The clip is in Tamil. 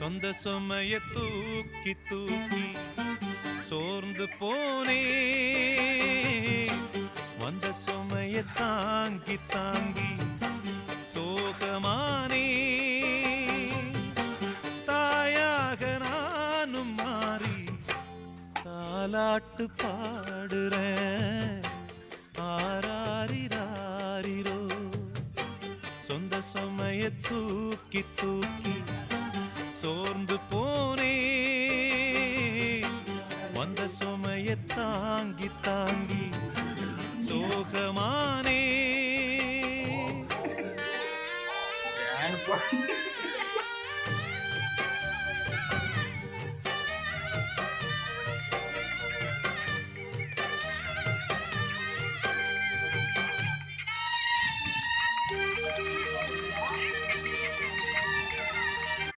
சொந்த சுமைய தூக்கி தூக்கி சோர்ந்து போனே, வந்த சுமைய தாங்கி தாங்கி சோகமானே. தாயாக நானும் மாறி தாலாட்டு பாடுறேன். ஆராரிராரிரோ, சொந்த சுமைய தூக்கி தூக்கி